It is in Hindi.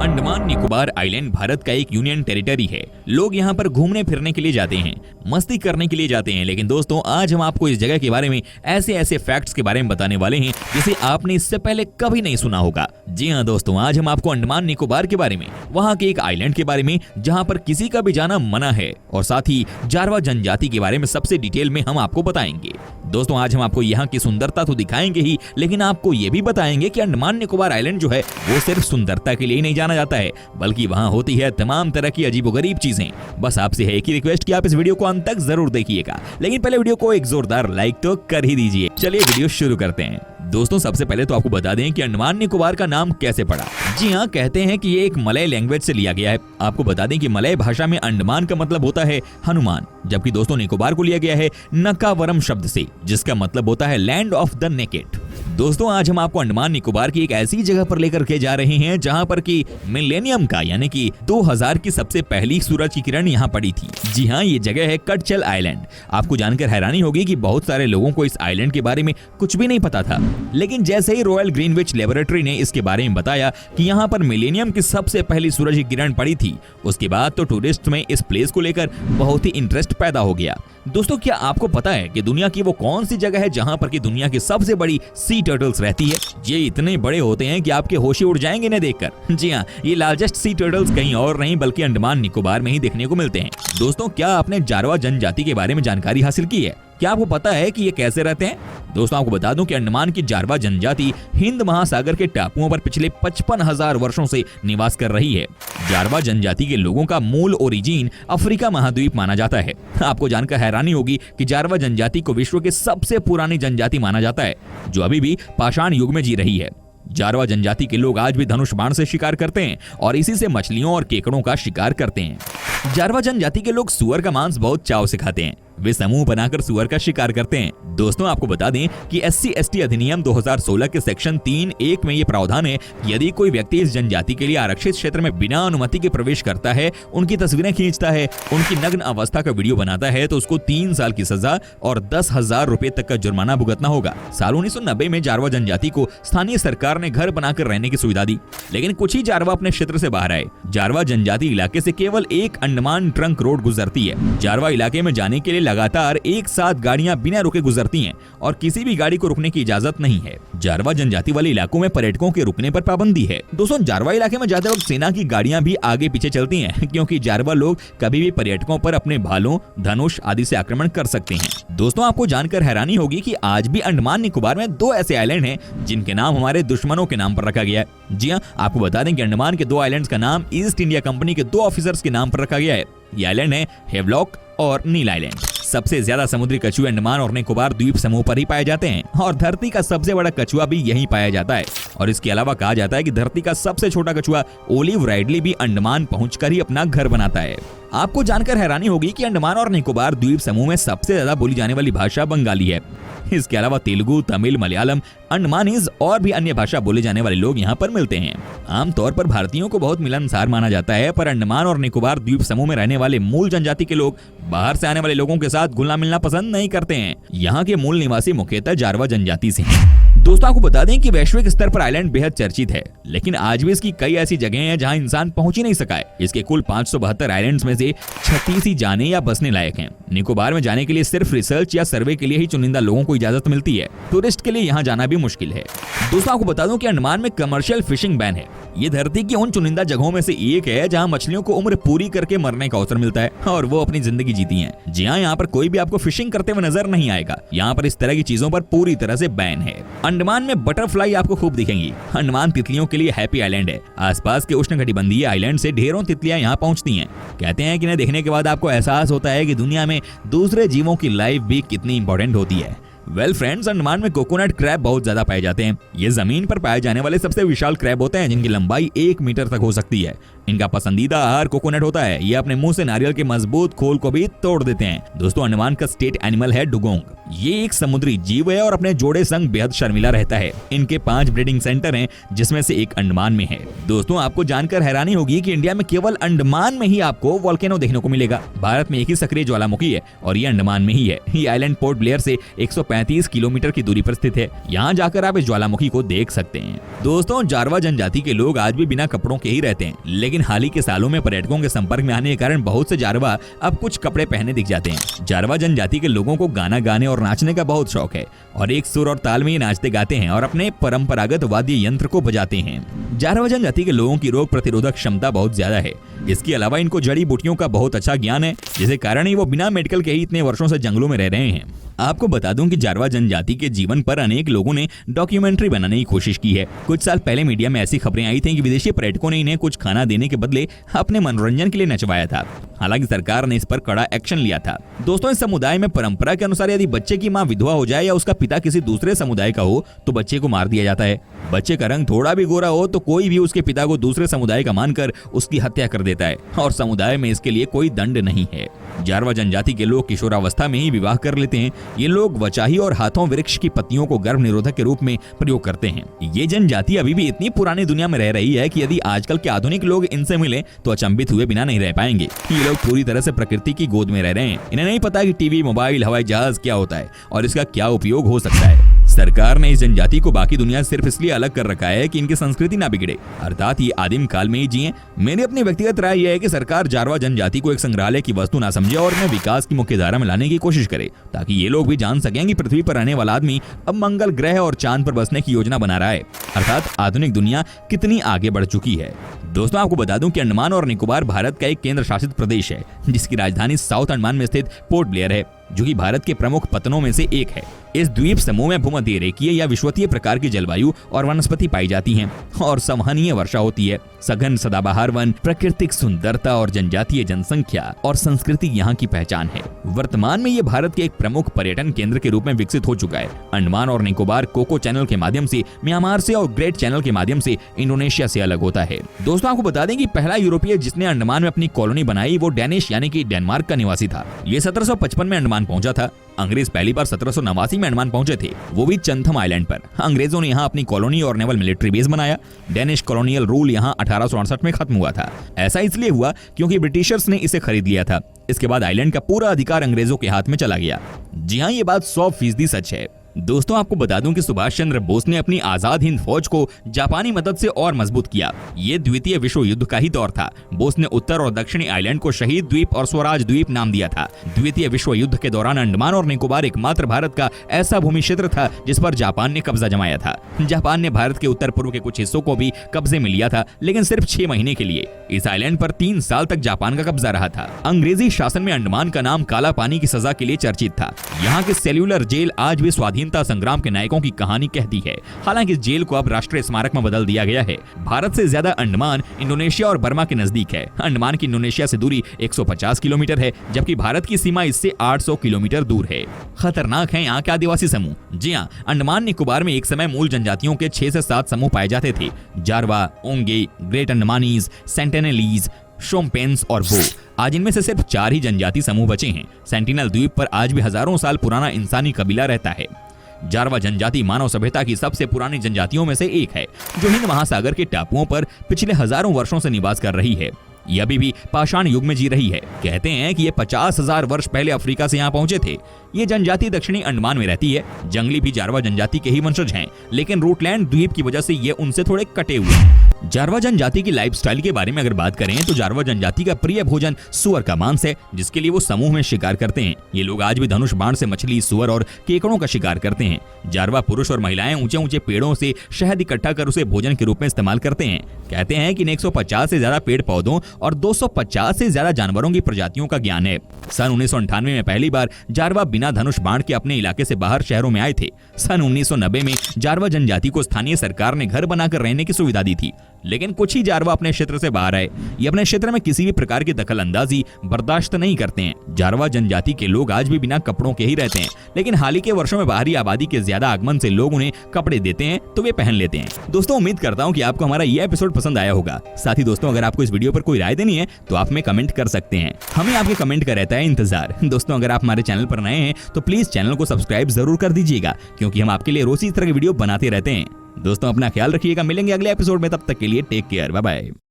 अंडमान निकोबार आइलैंड भारत का एक यूनियन टेरिटरी है। लोग यहाँ पर घूमने फिरने के लिए जाते हैं, मस्ती करने के लिए जाते हैं। लेकिन दोस्तों, आज हम आपको इस जगह के बारे में ऐसे ऐसे फैक्ट्स के बारे में बताने वाले हैं जिसे आपने इससे पहले कभी नहीं सुना होगा। जी हाँ दोस्तों, आज हम आपको अंडमान निकोबार के बारे में, वहाँ के एक आइलैंड के बारे में जहाँ पर किसी का भी जाना मना है, और साथ ही जारवा जनजाति के बारे में सबसे डिटेल में हम आपको बताएंगे। दोस्तों, आज हम आपको यहाँ की सुंदरता तो दिखाएंगे ही, लेकिन आपको ये भी बताएंगे कि अंडमान निकोबार आइलैंड जो है वो सिर्फ सुंदरता के लिए ही नहीं जाना जाता है, बल्कि वहाँ होती है तमाम तरह की अजीबोगरीब चीजें। बस आपसे है एक ही रिक्वेस्ट कि आप इस वीडियो को अंत तक जरूर देखिएगा, लेकिन पहले वीडियो को एक जोरदार लाइक तो कर ही दीजिए। चलिए वीडियो शुरू करते हैं। दोस्तों, सबसे पहले तो आपको बता दें कि अंडमान निकोबार का नाम कैसे पड़ा। जी हाँ, कहते हैं कि ये एक मलय लैंग्वेज से लिया गया है। आपको बता दें कि मलय भाषा में अंडमान का मतलब होता है हनुमान, जबकि दोस्तों निकोबार को लिया गया है नकावरम शब्द से, जिसका मतलब होता है लैंड ऑफ द नेकेड। दोस्तों, आज हम आपको अंडमान निकोबार की एक ऐसी जगह पर लेकर के जा रहे हैं जहां पर की मिलेनियम का यानी कि 2000 की सबसे पहली सूरज की किरण यहां पड़ी थी। जी हां, ये जगह है कटचल आइलैंड। आपको जानकर हैरानी होगी कि बहुत सारे लोगों को इस आइलैंड के बारे में कुछ भी नहीं पता था, लेकिन जैसे ही रॉयल ग्रीनविच लेबोरेटरी ने इसके बारे में बताया कि यहाँ पर मिलेनियम की सबसे पहली सूरज की किरण पड़ी थी, उसके बाद तो टूरिस्ट में इस प्लेस को लेकर बहुत ही इंटरेस्ट पैदा हो गया। दोस्तों, क्या आपको पता है कि दुनिया की वो कौन सी जगह है जहां पर की दुनिया की सबसे बड़ी सी टर्टल्स रहती है? ये इतने बड़े होते हैं कि आपके होश उड़ जाएंगे इन्हें देखकर। जी हाँ, ये लार्जेस्ट सी टर्टल्स कहीं और नहीं बल्कि अंडमान निकोबार में ही देखने को मिलते हैं। दोस्तों, क्या आपने जारवा जनजाति के बारे में जानकारी हासिल की है? क्या आपको पता है कि ये कैसे रहते हैं? दोस्तों, आपको बता दूं कि अंडमान की जारवा जनजाति हिंद महासागर के टापुओं पर पिछले 55,000 वर्षों से निवास कर रही है। जारवा जनजाति के लोगों का मूल ओरिजिन अफ्रीका महाद्वीप माना जाता है। आपको जानकर हैरानी होगी कि जारवा जनजाति को विश्व की सबसे पुरानी जनजाति माना जाता है, जो अभी भी पाषाण युग में जी रही है। जारवा जनजाति के लोग आज भी धनुष बाण से शिकार करते हैं और इसी से मछलियों और केकड़ों का शिकार करते हैं। जारवा जनजाति के लोग सुअर का मांस बहुत चाव से खाते हैं। वे समूह बनाकर सुअर का शिकार करते हैं। दोस्तों, आपको बता दें कि SC/ST अधिनियम 2016 के सेक्शन 3(1) में ये प्रावधान है कि यदि कोई व्यक्ति इस जनजाति के लिए आरक्षित क्षेत्र में बिना अनुमति के प्रवेश करता है, उनकी तस्वीरें खींचता है, उनकी नग्न अवस्था का वीडियो बनाता है, तो उसको 3 साल की सजा और 10,000 रुपए तक का जुर्माना भुगतना होगा। साल 1990 में जारवा जनजाति को स्थानीय सरकार ने घर बनाकर रहने की सुविधा दी, लेकिन कुछ ही जारवा अपने क्षेत्र से बाहर आए। जारवा जनजाति इलाके से केवल एक अंडमान ट्रंक रोड गुजरती है। जारवा इलाके में जाने के लिए लगातार एक साथ गाड़ियां बिना रुके गुजरती हैं और किसी भी गाड़ी को रुकने की इजाजत नहीं है। जारवा जनजाति वाले इलाकों में पर्यटकों के रुकने पर पाबंदी है। दोस्तों, जारवा इलाके में जाते वक्त सेना की गाड़ियां भी आगे पीछे चलती हैं, क्योंकि जारवा लोग कभी भी पर्यटकों पर अपने भालों, धनुष आदि से आक्रमण कर सकते हैं। दोस्तों, आपको जानकर हैरानी होगी कि आज भी अंडमान निकोबार में 2 ऐसे आइलैंड हैं जिनके नाम हमारे दुश्मनों के नाम पर रखा गया है। जी हाँ, आपको बता दें कि अंडमान के 2 आइलैंड्स का नाम ईस्ट इंडिया कंपनी के 2 ऑफिसर्स के नाम पर रखा गया है। ये आइलैंड है हेवलॉक और नील आइलैंड। सबसे ज्यादा समुद्री कछुए अंडमान और निकोबार द्वीप समूह पर ही पाए जाते हैं और धरती का सबसे बड़ा कछुआ भी यहीं पाया जाता है। और इसके अलावा कहा जाता है कि धरती का सबसे छोटा कछुआ ओलिव राइडली भी अंडमान पहुंचकर ही अपना घर बनाता है। आपको जानकर हैरानी होगी कि अंडमान और निकोबार द्वीप समूह में सबसे ज्यादा बोली जाने वाली भाषा बंगाली है। इसके अलावा तेलुगु, तमिल, मलयालम, अंडमानीज और भी अन्य भाषा बोले जाने वाले लोग यहाँ पर मिलते हैं। आमतौर पर भारतीयों को बहुत मिलनसार माना जाता है, पर अंडमान और निकोबार द्वीप समूह में रहने वाले मूल जनजाति के लोग बाहर से आने वाले लोगों के साथ घुलना मिलना पसंद नहीं करते हैं। यहाँ के मूल निवासी मुख्यतः जारवा जनजाति से हैं। दोस्तों, आपको बता दें कि वैश्विक स्तर पर आइलैंड बेहद चर्चित है, लेकिन आज भी इसकी कई ऐसी जगह हैं जहां इंसान पहुंच ही नहीं सका है। इसके कुल 572 आइलैंड्स में से 36 ही जाने या बसने लायक हैं। निकोबार में जाने के लिए सिर्फ रिसर्च या सर्वे के लिए ही चुनिंदा लोगों को इजाजत मिलती है। टूरिस्ट के लिए यहाँ जाना भी मुश्किल है। दोस्तों, आपको बता दूं कि अंडमान में कमर्शियल फिशिंग बैन है। ये धरती की उन चुनिंदा जगहों में से एक है जहाँ मछलियों को उम्र पूरी करके मरने का अवसर मिलता है और वो अपनी जिंदगी जीती हैं। जी हाँ, यहाँ पर कोई भी आपको फिशिंग करते हुए नजर नहीं आएगा। यहाँ पर इस तरह की चीजों पर पूरी तरह से बैन है। अंडमान में बटरफ्लाई आपको खूब दिखेंगी। अंडमान तितलियों के लिए हैप्पी आइलैंड है। आसपास के उष्णकटिबंधीय आइलैंड से ढेरों तितलियां यहाँ पहुंचती हैं। कहते हैं कि इन्हें देखने के बाद आपको एहसास होता है कि दुनिया में दूसरे जीवों की लाइफ भी कितनी इंपॉर्टेंट होती है। वेल फ्रेंड्स, अंडमान में कोकोनट क्रैब बहुत ज्यादा पाए जाते हैं। ये जमीन पर पाए जाने वाले सबसे विशाल क्रैब होते हैं जिनकी लंबाई 1 मीटर तक हो सकती है। इनका पसंदीदा आहार कोकोनट होता है। ये अपने मुंह से नारियल के मजबूत खोल को भी तोड़ देते हैं। दोस्तों, अंडमान का स्टेट एनिमल है डुगोंग। ये एक समुद्री जीव है और अपने जोड़े संग बेहद शर्मिला रहता है। इनके 5 ब्रीडिंग सेंटर हैं, जिसमें से एक अंडमान में है। दोस्तों, आपको जानकर हैरानी होगी कि इंडिया में केवल अंडमान में ही आपको वोल्केनो देखने को मिलेगा। भारत में एक ही सक्रिय ज्वालामुखी है और ये अंडमान में ही है। ये आइलैंड पोर्ट ब्लेयर से 135 किलोमीटर की दूरी पर स्थित है। यहाँ जाकर आप इस ज्वालामुखी को देख सकते हैं। दोस्तों, जारवा जनजाति के लोग आज भी बिना कपड़ों के ही रहते हैं, लेकिन हाल ही के सालों में पर्यटकों के संपर्क में आने के कारण बहुत से जारवा अब कुछ कपड़े पहने दिख जाते हैं। जारवा जनजाति के लोगों को गाना गाने और नाचने का बहुत शौक है और एक सुर और ताल में ये नाचते गाते हैं और अपने परंपरागत वाद्य यंत्र को बजाते हैं। जारवा जनजाति के लोगों की रोग प्रतिरोधक क्षमता बहुत ज्यादा है। इसके अलावा इनको जड़ी बूटियों का बहुत अच्छा ज्ञान है, जिसके कारण ही वो बिना मेडिकल के ही इतने वर्षों से जंगलों में रह रहे हैं। आपको बता दूं कि जारवा जनजाति के जीवन पर अनेक लोगों ने डॉक्यूमेंट्री बनाने की कोशिश की है। कुछ साल पहले मीडिया में ऐसी खबरें आई थी कि विदेशी पर्यटकों ने इन्हें कुछ खाना देने के बदले अपने मनोरंजन के लिए नचवाया था। हालांकि सरकार ने इस पर कड़ा एक्शन लिया था। दोस्तों, इस समुदाय में परंपरा के अनुसार यदि बच्चे की मां विधवा हो जाए या उसका पिता किसी दूसरे समुदाय का हो तो बच्चे को मार दिया जाता है। बच्चे का रंग थोड़ा भी गोरा हो तो कोई भी उसके पिता को दूसरे समुदाय का मानकर उसकी हत्या कर देता है और समुदाय में इसके लिए कोई दंड नहीं है। जारवा जनजाति के लोग किशोरावस्था में ही विवाह कर लेते हैं। ये लोग वचाही और हाथों वृक्ष की पत्तियों को गर्भ निरोधक के रूप में प्रयोग करते हैं। ये जनजाति अभी भी इतनी पुरानी दुनिया में रह रही है कि यदि आजकल के आधुनिक लोग इनसे मिले तो अचंभित हुए बिना नहीं रह पाएंगे। ये लोग पूरी तरह से प्रकृति की गोद में रह रहे हैं। इन्हें नहीं पता कि टीवी, मोबाइल, हवाई जहाज क्या होता है और इसका क्या उपयोग हो सकता है। सरकार ने इस जनजाति को बाकी दुनिया से सिर्फ इसलिए अलग कर रखा है कि इनकी संस्कृति ना बिगड़े, अर्थात ये आदिम काल में ही जिए। मेरी अपनी व्यक्तिगत राय यह है कि सरकार जारवा जनजाति को एक संग्रहालय की वस्तु ना समझे और इन्हें विकास की मुख्य धारा में लाने की कोशिश करे, ताकि ये लोग भी जान सकें कि पृथ्वी पर रहने वाला आदमी अब मंगल ग्रह और चांद पर बसने की योजना बना रहा है, अर्थात आधुनिक दुनिया कितनी आगे बढ़ चुकी है। दोस्तों, आपको बता दूं कि अंडमान और निकोबार भारत का एक केंद्र शासित प्रदेश है, जिसकी राजधानी साउथ अंडमान में स्थित पोर्ट ब्लेयर है, जो कि भारत के प्रमुख पत्तनों में से एक है। इस द्वीप समूह में भूमध्य रेखीय या विषुवतीय प्रकार की जलवायु और वनस्पति पाई जाती हैं और संवहनीय वर्षा होती है। सघन सदाबहार वन, प्राकृतिक सुंदरता और जनजातीय जनसंख्या और संस्कृति यहाँ की पहचान है। वर्तमान में ये भारत के एक प्रमुख पर्यटन केंद्र के रूप में विकसित हो चुका है। अंडमान और निकोबार कोको चैनल के माध्यम से म्यांमार से और ग्रेट चैनल के माध्यम से इंडोनेशिया से अलग होता है। दोस्तों, आपको बता दें कि पहला यूरोपीय जिसने अंडमान में अपनी कॉलोनी बनाई वो डेनिश यानी कि डेनमार्क का निवासी था। ये 1755 में अंडमान पहुंचा था। अंग्रेज पहली बार 1789 में अंडमान पहुंचे थे, वो भी चंथम आइलैंड पर। अंग्रेजों ने यहाँ अपनी कॉलोनी और नेवल मिलिट्री बेस बनाया। डेनिश कॉलोनियल रूल यहाँ 1868 में खत्म हुआ था। ऐसा इसलिए हुआ क्योंकि ब्रिटिशर्स ने इसे खरीद लिया था। इसके बाद आइलैंड का पूरा अधिकार अंग्रेजों के हाथ में चला गया। जी हाँ, ये बात 100% सच है। दोस्तों, आपको बता दूं कि सुभाष चंद्र बोस ने अपनी आजाद हिंद फौज को जापानी मदद से और मजबूत किया। ये द्वितीय विश्व युद्ध का ही दौर था। बोस ने उत्तर और दक्षिणी आइलैंड को शहीद द्वीप और स्वराज द्वीप नाम दिया था। द्वितीय विश्व युद्ध के दौरान अंडमान और निकोबार एकमात्र भारत का ऐसा भूमि क्षेत्र था जिस पर जापान ने कब्जा जमाया था। जापान ने भारत के उत्तर पूर्व के कुछ हिस्सों को भी कब्जे में लिया था, लेकिन सिर्फ 6 महीने के लिए। इस आइलैंड पर 3 साल तक जापान का कब्जा रहा था। अंग्रेजी शासन में अंडमान का नाम काला पानी की सजा के लिए चर्चित था। यहाँ के सेल्यूलर जेल आज भी स्वाधीनता संग्राम के नायकों की कहानी कहती है। हालांकि इस जेल को अब राष्ट्रीय स्मारक में बदल दिया गया है। भारत से ज्यादा अंडमान इंडोनेशिया और बर्मा के नजदीक है। अंडमान की इंडोनेशिया से दूरी 150 किलोमीटर है, जबकि भारत की सीमा इससे 800 किलोमीटर दूर है। खतरनाक है यहाँ के आदिवासी समूह। जी हाँ, अंडमान निकोबार में एक समय मूल जनजातियों के 6 से 7 समूह पाए जाते थे। जारवा, ओंगे, ग्रेट अंडमानीज, सेंटिनेलीज, शोम्पेन्स और वो। आज इनमें से सिर्फ 4 ही जनजाति समूह बचे हैं। सेंटिनल द्वीप पर आज भी हजारों साल पुराना इंसानी कबीला रहता है। जारवा जनजाति मानव सभ्यता की सबसे पुरानी जनजातियों में से एक है, जो हिंद महासागर के टापुओं पर पिछले हजारों वर्षों से निवास कर रही है। ये अभी भी पाषाण युग में जी रही है। कहते हैं कि ये 50,000 वर्ष पहले अफ्रीका से यहाँ पहुंचे थे। ये जनजाति दक्षिणी अंडमान में रहती है। जंगली भी जारवा जनजाति के ही वंशज हैं, लेकिन रूटलैंड द्वीप की वजह से ये उनसे थोड़े कटे हुए हैं। जारवा जनजाति की लाइफस्टाइल के बारे में अगर बात करें तो जारवा जनजाति का प्रिय भोजन सुअर का मांस है, जिसके लिए वो समूह में शिकार करते हैं। ये लोग आज भी धनुष बाण से मछली, सुअर और केकड़ों का शिकार करते हैं। जारवा पुरुष और महिलाएं ऊंचे ऊंचे पेड़ों से शहद इकट्ठा कर उसे भोजन के रूप में इस्तेमाल करते हैं। कहते हैं कि 150 से ज्यादा पेड़ पौधों और 250 से ज्यादा जानवरों की प्रजातियों का ज्ञान है। सन 1998 में पहली बार जारवा बिना धनुष बाण के अपने इलाके से बाहर शहरों में आए थे। सन 1990 में जारवा जनजाति को स्थानीय सरकार ने घर बनाकर रहने की सुविधा दी थी। लेकिन कुछ ही जारवा अपने क्षेत्र से बाहर आए। ये अपने क्षेत्र में किसी भी प्रकार की दखल अंदाजी बर्दाश्त नहीं करते हैं। जारवा जनजाति के लोग आज भी बिना कपड़ों के ही रहते हैं, लेकिन हाल ही के वर्षों में बाहरी आबादी के ज्यादा आगमन से लोग उन्हें कपड़े देते हैं तो वे पहन लेते हैं। दोस्तों, उम्मीद करता हूँ कि आपको हमारा यह एपिसोड पसंद आया होगा। साथ ही दोस्तों, अगर आपको इस वीडियो पर कोई राय देनी है तो आप में कमेंट कर सकते हैं। हमें आपके कमेंट का रहता है इंतजार। दोस्तों, अगर आप हमारे चैनल पर नए हैं तो प्लीज चैनल को सब्सक्राइब जरूर कर दीजिएगा, क्योंकि हम आपके लिए रोज इस तरह की वीडियो बनाते रहते हैं। दोस्तों, अपना ख्याल रखिएगा। मिलेंगे अगले एपिसोड में, तब तक के लिए टेक केयर, बाय बाय।